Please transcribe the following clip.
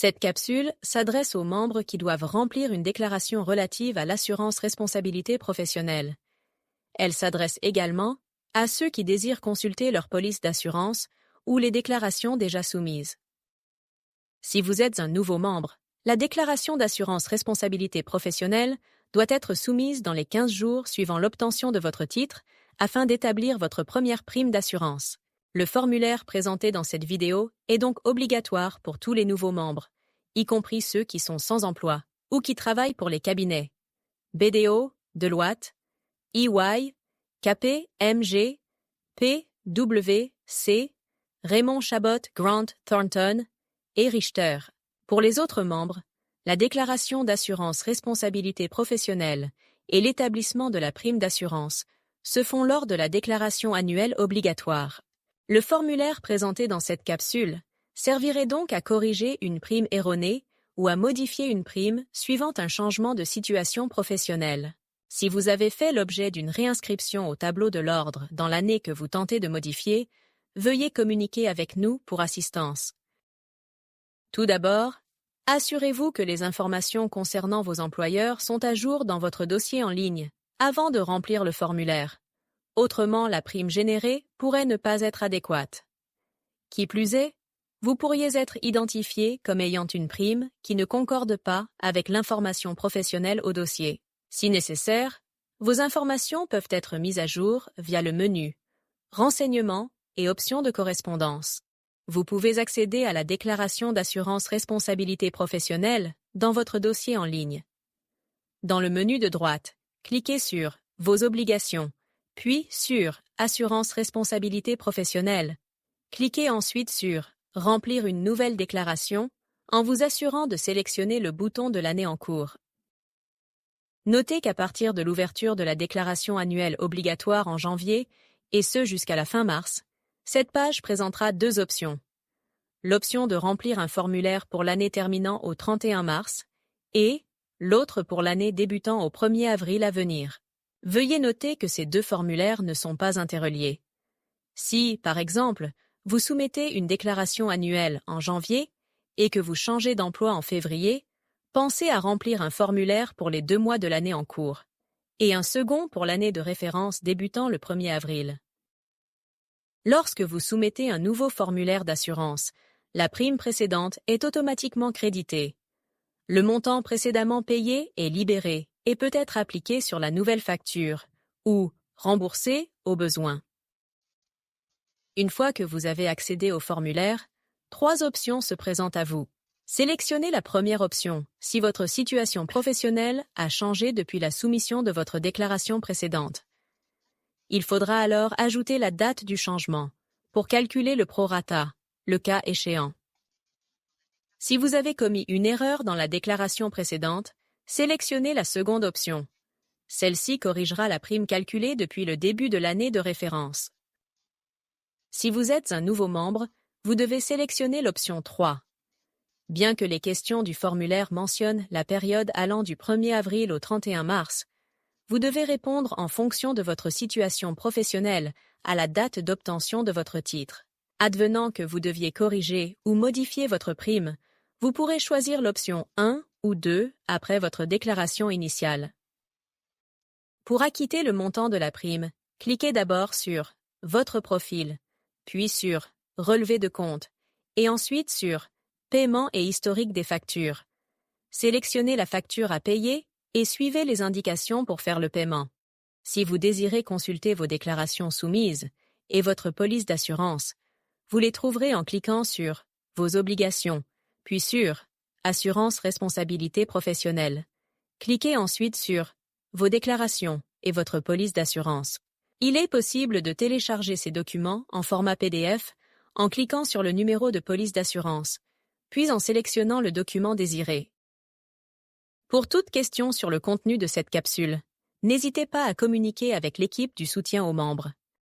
Cette capsule s'adresse aux membres qui doivent remplir une déclaration relative à l'assurance responsabilité professionnelle. Elle s'adresse également à ceux qui désirent consulter leur police d'assurance ou les déclarations déjà soumises. Si vous êtes un nouveau membre, la déclaration d'assurance responsabilité professionnelle doit être soumise dans les 15 jours suivant l'obtention de votre titre afin d'établir votre première prime d'assurance. Le formulaire présenté dans cette vidéo est donc obligatoire pour tous les nouveaux membres, y compris ceux qui sont sans emploi ou qui travaillent pour les cabinets BDO, Deloitte, EY, KPMG, PwC, Raymond Chabot Grant Thornton et Richter. Pour les autres membres, la déclaration d'assurance responsabilité professionnelle et l'établissement de la prime d'assurance se font lors de la déclaration annuelle obligatoire. Le formulaire présenté dans cette capsule servirait donc à corriger une prime erronée ou à modifier une prime suivant un changement de situation professionnelle. Si vous avez fait l'objet d'une réinscription au tableau de l'ordre dans l'année que vous tentez de modifier, veuillez communiquer avec nous pour assistance. Tout d'abord, assurez-vous que les informations concernant vos employeurs sont à jour dans votre dossier en ligne avant de remplir le formulaire. Autrement, la prime générée pourrait ne pas être adéquate. Qui plus est, vous pourriez être identifié comme ayant une prime qui ne concorde pas avec l'information professionnelle au dossier. Si nécessaire, vos informations peuvent être mises à jour via le menu « Renseignements et options de correspondance ». Vous pouvez accéder à la déclaration d'assurance responsabilité professionnelle dans votre dossier en ligne. Dans le menu de droite, cliquez sur « Vos obligations », puis sur « Assurance responsabilité professionnelle ». Cliquez ensuite sur « Remplir une nouvelle déclaration » en vous assurant de sélectionner le bouton de l'année en cours. Notez qu'à partir de l'ouverture de la déclaration annuelle obligatoire en janvier, et ce jusqu'à la fin mars, cette page présentera deux options. L'option de remplir un formulaire pour l'année terminant au 31 mars et l'autre pour l'année débutant au 1er avril à venir. Veuillez noter que ces deux formulaires ne sont pas interreliés. Si, par exemple, vous soumettez une déclaration annuelle en janvier et que vous changez d'emploi en février, pensez à remplir un formulaire pour les 2 mois de l'année en cours et un second pour l'année de référence débutant le 1er avril. Lorsque vous soumettez un nouveau formulaire d'assurance, la prime précédente est automatiquement créditée. Le montant précédemment payé est libéré et peut être appliqué sur la nouvelle facture ou remboursé au besoin. Une fois que vous avez accédé au formulaire, 3 options se présentent à vous. Sélectionnez la première option si votre situation professionnelle a changé depuis la soumission de votre déclaration précédente. Il faudra alors ajouter la date du changement pour calculer le prorata, le cas échéant. Si vous avez commis une erreur dans la déclaration précédente, sélectionnez la seconde option. Celle-ci corrigera la prime calculée depuis le début de l'année de référence. Si vous êtes un nouveau membre, vous devez sélectionner l'option 3. Bien que les questions du formulaire mentionnent la période allant du 1er avril au 31 mars, vous devez répondre en fonction de votre situation professionnelle à la date d'obtention de votre titre. Advenant que vous deviez corriger ou modifier votre prime, vous pourrez choisir l'option 1 ou 2 après votre déclaration initiale. Pour acquitter le montant de la prime, cliquez d'abord sur « Votre profil », puis sur « Relevé de compte » et ensuite sur « Paiement et historique des factures ». Sélectionnez la facture à payer et suivez les indications pour faire le paiement. Si vous désirez consulter vos déclarations soumises et votre police d'assurance, vous les trouverez en cliquant sur « Vos obligations », puis sur « Assurance responsabilité professionnelle ». Cliquez ensuite sur « Vos déclarations » et votre police d'assurance. Il est possible de télécharger ces documents en format PDF en cliquant sur le numéro de police d'assurance, puis en sélectionnant le document désiré. Pour toute question sur le contenu de cette capsule, n'hésitez pas à communiquer avec l'équipe du soutien aux membres.